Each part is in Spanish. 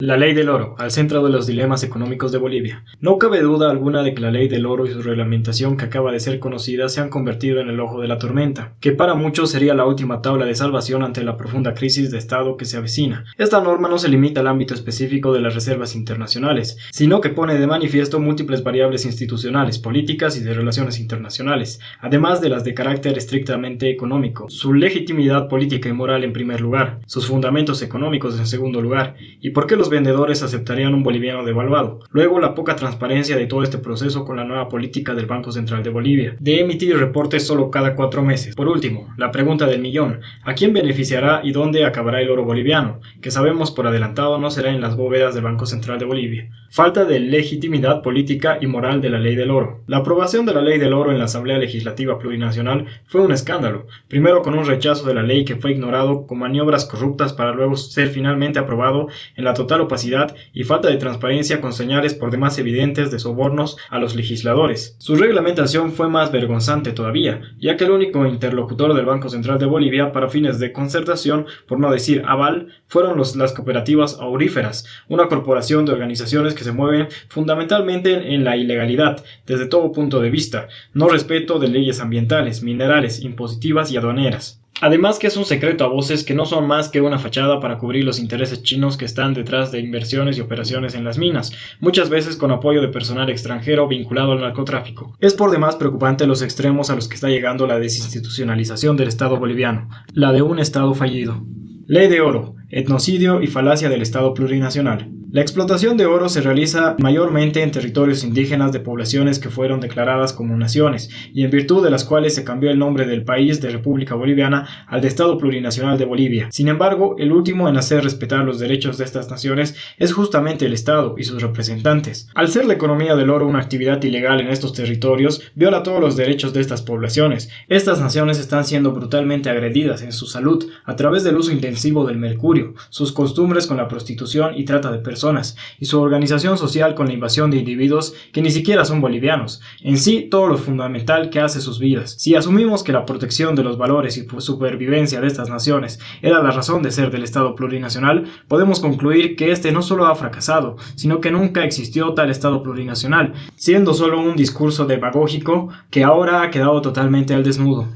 La ley del oro, al centro de los dilemas económicos de Bolivia. No cabe duda alguna de que la ley del oro y su reglamentación que acaba de ser conocida se han convertido en el ojo de la tormenta, que para muchos sería la última tabla de salvación ante la profunda crisis de Estado que se avecina. Esta norma no se limita al ámbito específico de las reservas internacionales, sino que pone de manifiesto múltiples variables institucionales, políticas y de relaciones internacionales, además de las de carácter estrictamente económico, su legitimidad política y moral en primer lugar, sus fundamentos económicos en segundo lugar, y por qué los vendedores aceptarían un boliviano devaluado. Luego, la poca transparencia de todo este proceso con la nueva política del Banco Central de Bolivia, de emitir reportes solo cada 4 meses. Por último, la pregunta del millón: ¿a quién beneficiará y dónde acabará el oro boliviano? Que sabemos por adelantado no será en las bóvedas del Banco Central de Bolivia. Falta de legitimidad política y moral de la ley del oro. La aprobación de la ley del oro en la Asamblea Legislativa Plurinacional fue un escándalo, primero con un rechazo de la ley que fue ignorado con maniobras corruptas para luego ser finalmente aprobado en la total opacidad y falta de transparencia con señales por demás evidentes de sobornos a los legisladores. Su reglamentación fue más vergonzante todavía, ya que el único interlocutor del Banco Central de Bolivia para fines de concertación, por no decir aval, fueron las cooperativas auríferas, una corporación de organizaciones que se mueven fundamentalmente en la ilegalidad, desde todo punto de vista, no respeto de leyes ambientales, minerales, impositivas y aduaneras. Además que es un secreto a voces que no son más que una fachada para cubrir los intereses chinos que están detrás de inversiones y operaciones en las minas, muchas veces con apoyo de personal extranjero vinculado al narcotráfico. Es por demás preocupante los extremos a los que está llegando la desinstitucionalización del Estado boliviano, la de un Estado fallido. Ley de oro, etnocidio y falacia del Estado plurinacional. La explotación de oro se realiza mayormente en territorios indígenas de poblaciones que fueron declaradas como naciones y en virtud de las cuales se cambió el nombre del país de República Boliviana al de Estado Plurinacional de Bolivia. Sin embargo, el último en hacer respetar los derechos de estas naciones es justamente el Estado y sus representantes. Al ser la economía del oro una actividad ilegal en estos territorios, viola todos los derechos de estas poblaciones. Estas naciones están siendo brutalmente agredidas en su salud a través del uso intensivo del mercurio, sus costumbres con la prostitución y trata de personas, y su organización social con la invasión de individuos que ni siquiera son bolivianos, en sí todo lo fundamental que hace sus vidas. Si asumimos que la protección de los valores y supervivencia de estas naciones era la razón de ser del Estado plurinacional, podemos concluir que este no solo ha fracasado, sino que nunca existió tal Estado plurinacional, siendo solo un discurso demagógico que ahora ha quedado totalmente al desnudo.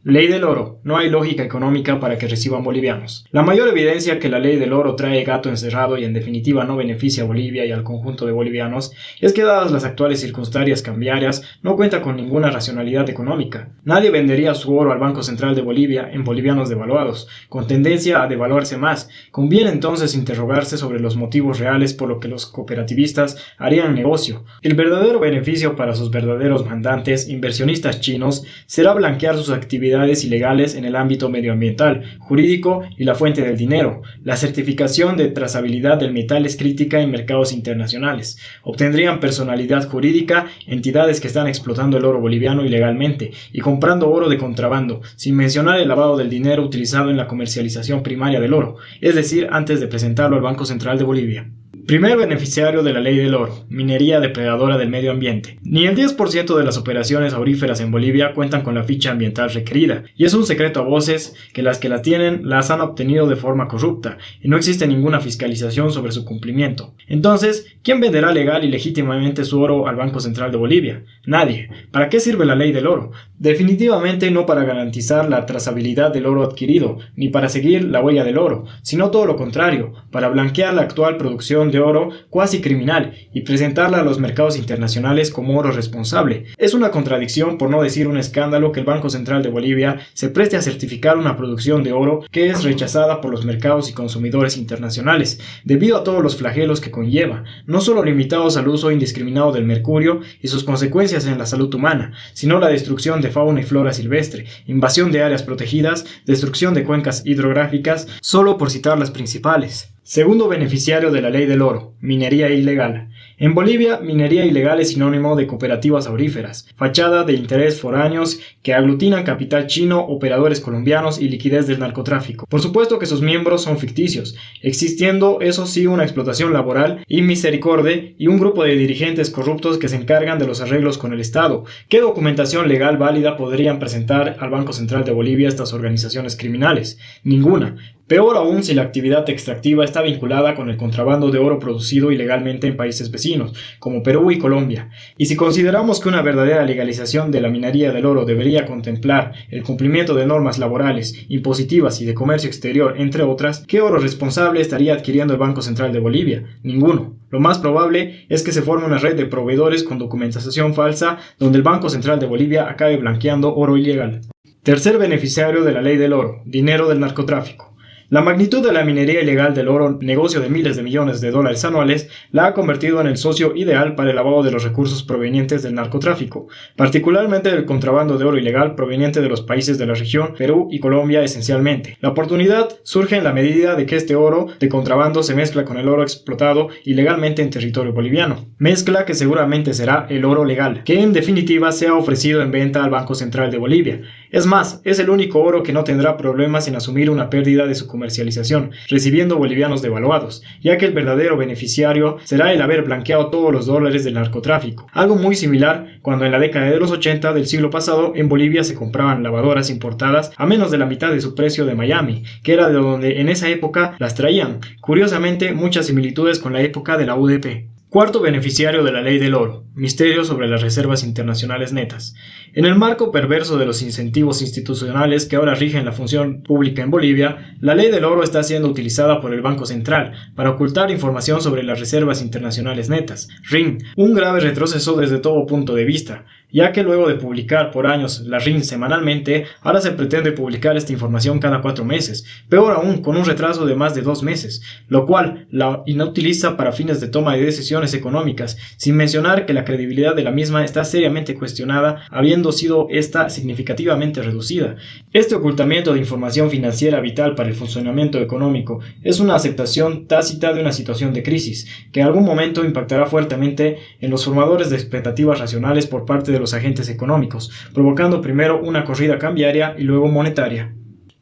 Ley del oro. No hay lógica económica para que reciban bolivianos. La mayor evidencia que la ley del oro trae gato encerrado y en definitiva no beneficia a Bolivia y al conjunto de bolivianos es que dadas las actuales circunstancias cambiarias no cuenta con ninguna racionalidad económica. Nadie vendería su oro al Banco Central de Bolivia en bolivianos devaluados, con tendencia a devaluarse más. Conviene entonces interrogarse sobre los motivos reales por los que los cooperativistas harían negocio. El verdadero beneficio para sus verdaderos mandantes, inversionistas chinos, será blanquear sus actividades ilegales en el ámbito medioambiental, jurídico y la fuente del dinero. La certificación de trazabilidad del metal es crítica en mercados internacionales. Obtendrían personalidad jurídica entidades que están explotando el oro boliviano ilegalmente y comprando oro de contrabando, sin mencionar el lavado del dinero utilizado en la comercialización primaria del oro, es decir, antes de presentarlo al Banco Central de Bolivia. Primer beneficiario de la ley del oro, minería depredadora del medio ambiente. Ni el 10% de las operaciones auríferas en Bolivia cuentan con la ficha ambiental requerida, y es un secreto a voces que las tienen las han obtenido de forma corrupta, y no existe ninguna fiscalización sobre su cumplimiento. Entonces, ¿quién venderá legal y legítimamente su oro al Banco Central de Bolivia? Nadie. ¿Para qué sirve la ley del oro? Definitivamente no para garantizar la trazabilidad del oro adquirido, ni para seguir la huella del oro, sino todo lo contrario, para blanquear la actual producción de oro cuasi criminal y presentarla a los mercados internacionales como oro responsable. Es una contradicción, por no decir un escándalo, que el Banco Central de Bolivia se preste a certificar una producción de oro que es rechazada por los mercados y consumidores internacionales, debido a todos los flagelos que conlleva, no solo limitados al uso indiscriminado del mercurio y sus consecuencias en la salud humana, sino la destrucción de fauna y flora silvestre, invasión de áreas protegidas, destrucción de cuencas hidrográficas, solo por citar las principales. Segundo beneficiario de la ley del oro, minería ilegal. En Bolivia, minería ilegal es sinónimo de cooperativas auríferas, fachada de interés foráneos que aglutinan capital chino, operadores colombianos y liquidez del narcotráfico. Por supuesto que sus miembros son ficticios, existiendo eso sí una explotación laboral y misericordia y un grupo de dirigentes corruptos que se encargan de los arreglos con el Estado. ¿Qué documentación legal válida podrían presentar al Banco Central de Bolivia estas organizaciones criminales? Ninguna. Peor aún si la actividad extractiva está vinculada con el contrabando de oro producido ilegalmente en países vecinos, como Perú y Colombia. Y si consideramos que una verdadera legalización de la minería del oro debería contemplar el cumplimiento de normas laborales, impositivas y de comercio exterior, entre otras, ¿qué oro responsable estaría adquiriendo el Banco Central de Bolivia? Ninguno. Lo más probable es que se forme una red de proveedores con documentación falsa donde el Banco Central de Bolivia acabe blanqueando oro ilegal. Tercer beneficiario de la ley del oro: dinero del narcotráfico. La magnitud de la minería ilegal del oro, negocio de miles de millones de dólares anuales, la ha convertido en el socio ideal para el lavado de los recursos provenientes del narcotráfico, particularmente del contrabando de oro ilegal proveniente de los países de la región, Perú y Colombia esencialmente. La oportunidad surge en la medida de que este oro de contrabando se mezcla con el oro explotado ilegalmente en territorio boliviano, mezcla que seguramente será el oro legal, que en definitiva sea ofrecido en venta al Banco Central de Bolivia. Es más, es el único oro que no tendrá problemas en asumir una pérdida de su comercialización, recibiendo bolivianos devaluados, ya que el verdadero beneficiario será el haber blanqueado todos los dólares del narcotráfico. Algo muy similar cuando en la década de los 80 del siglo pasado en Bolivia se compraban lavadoras importadas a menos de la mitad de su precio de Miami, que era de donde en esa época las traían. Curiosamente, muchas similitudes con la época de la UDP. Cuarto beneficiario de la ley del oro: misterio sobre las reservas internacionales netas. En el marco perverso de los incentivos institucionales que ahora rigen la función pública en Bolivia, la ley del oro está siendo utilizada por el Banco Central para ocultar información sobre las reservas internacionales netas, RIN, un grave retroceso desde todo punto de vista, ya que luego de publicar por años la RIN semanalmente, ahora se pretende publicar esta información cada 4 meses, peor aún con un retraso de más de 2 meses, lo cual la inutiliza para fines de toma de decisiones económicas, sin mencionar que la credibilidad de la misma está seriamente cuestionada, habiendo sido esta significativamente reducida. Este ocultamiento de información financiera vital para el funcionamiento económico es una aceptación tácita de una situación de crisis, que en algún momento impactará fuertemente en los formadores de expectativas racionales por parte de los agentes económicos, provocando primero una corrida cambiaria y luego monetaria.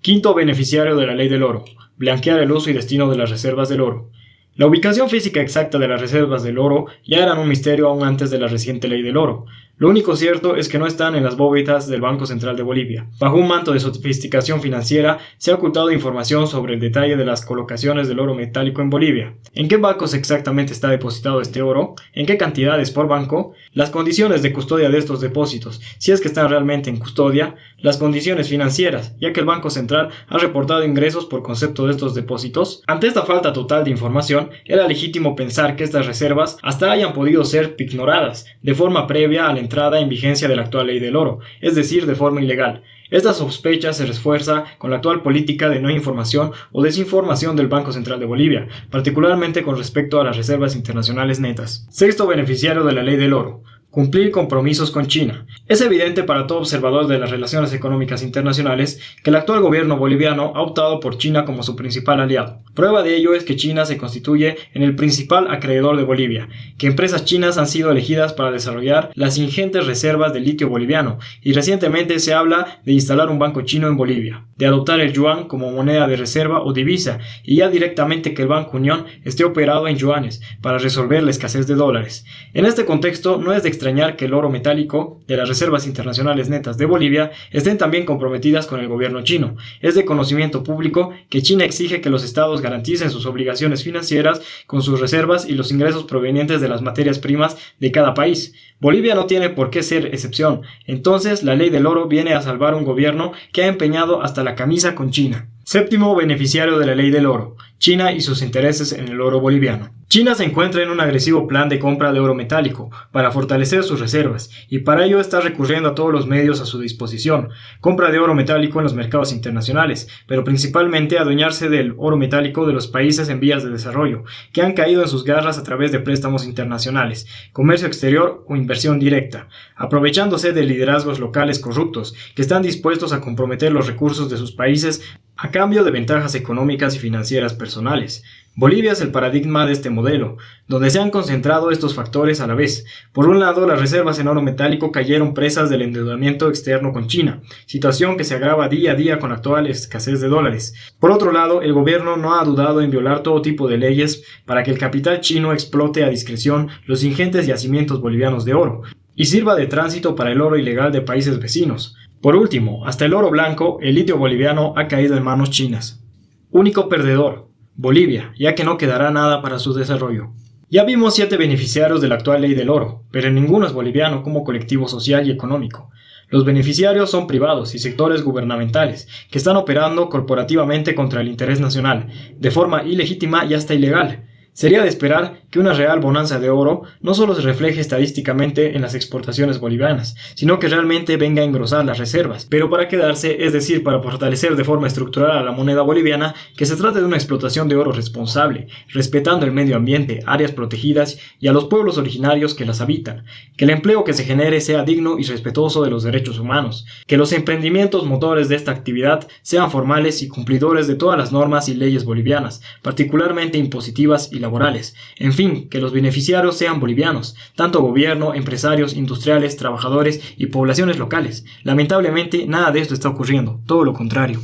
Quinto beneficiario de la ley del oro: blanquear el uso y destino de las reservas del oro. La ubicación física exacta de las reservas del oro ya eran un misterio aún antes de la reciente ley del oro. Lo único cierto es que no están en las bóvedas del Banco Central de Bolivia. Bajo un manto de sofisticación financiera, se ha ocultado información sobre el detalle de las colocaciones del oro metálico en Bolivia. ¿En qué bancos exactamente está depositado este oro? ¿En qué cantidades por banco? Las condiciones de custodia de estos depósitos, si es que están realmente en custodia. Las condiciones financieras, ya que el Banco Central ha reportado ingresos por concepto de estos depósitos. Ante esta falta total de información, era legítimo pensar que estas reservas hasta hayan podido ser ignoradas de forma previa a la entrada en vigencia de la actual ley del oro, es decir, de forma ilegal. Esta sospecha se refuerza con la actual política de no información o desinformación del Banco Central de Bolivia, particularmente con respecto a las reservas internacionales netas. Sexto beneficiario de la ley del oro: cumplir compromisos con China. Es evidente para todo observador de las relaciones económicas internacionales que el actual gobierno boliviano ha optado por China como su principal aliado. Prueba de ello es que China se constituye en el principal acreedor de Bolivia, que empresas chinas han sido elegidas para desarrollar las ingentes reservas de litio boliviano, y recientemente se habla de instalar un banco chino en Bolivia, de adoptar el yuan como moneda de reserva o divisa, y ya directamente que el Banco Unión esté operado en yuanes para resolver la escasez de dólares. En este contexto no es de extrañar que el oro metálico de las reservas internacionales netas de Bolivia estén también comprometidas con el gobierno chino. Es de conocimiento público que China exige que los estados garanticen sus obligaciones financieras con sus reservas y los ingresos provenientes de las materias primas de cada país. Bolivia no tiene por qué ser excepción. Entonces, la ley del oro viene a salvar un gobierno que ha empeñado hasta la camisa con China. Séptimo beneficiario de la ley del oro: China y sus intereses en el oro boliviano. China se encuentra en un agresivo plan de compra de oro metálico para fortalecer sus reservas, y para ello está recurriendo a todos los medios a su disposición: compra de oro metálico en los mercados internacionales, pero principalmente adueñarse del oro metálico de los países en vías de desarrollo, que han caído en sus garras a través de préstamos internacionales, comercio exterior o inversión directa, aprovechándose de liderazgos locales corruptos que están dispuestos a comprometer los recursos de sus países a cambio de ventajas económicas y financieras personales. Bolivia es el paradigma de este modelo, donde se han concentrado estos factores a la vez. Por un lado, las reservas en oro metálico cayeron presas del endeudamiento externo con China, situación que se agrava día a día con la actual escasez de dólares. Por otro lado, el gobierno no ha dudado en violar todo tipo de leyes para que el capital chino explote a discreción los ingentes yacimientos bolivianos de oro y sirva de tránsito para el oro ilegal de países vecinos. Por último, hasta el oro blanco, el litio boliviano, ha caído en manos chinas. Único perdedor, Bolivia, ya que no quedará nada para su desarrollo. Ya vimos 7 beneficiarios de la actual ley del oro, pero ninguno es boliviano como colectivo social y económico. Los beneficiarios son privados y sectores gubernamentales, que están operando corporativamente contra el interés nacional, de forma ilegítima y hasta ilegal. Sería de esperar que una real bonanza de oro no solo se refleje estadísticamente en las exportaciones bolivianas, sino que realmente venga a engrosar las reservas, pero para quedarse, es decir, para fortalecer de forma estructural a la moneda boliviana, que se trate de una explotación de oro responsable, respetando el medio ambiente, áreas protegidas y a los pueblos originarios que las habitan, que el empleo que se genere sea digno y respetuoso de los derechos humanos, que los emprendimientos motores de esta actividad sean formales y cumplidores de todas las normas y leyes bolivianas, particularmente impositivas y laborales. En fin, que los beneficiarios sean bolivianos, tanto gobierno, empresarios, industriales, trabajadores y poblaciones locales. Lamentablemente, nada de esto está ocurriendo, todo lo contrario.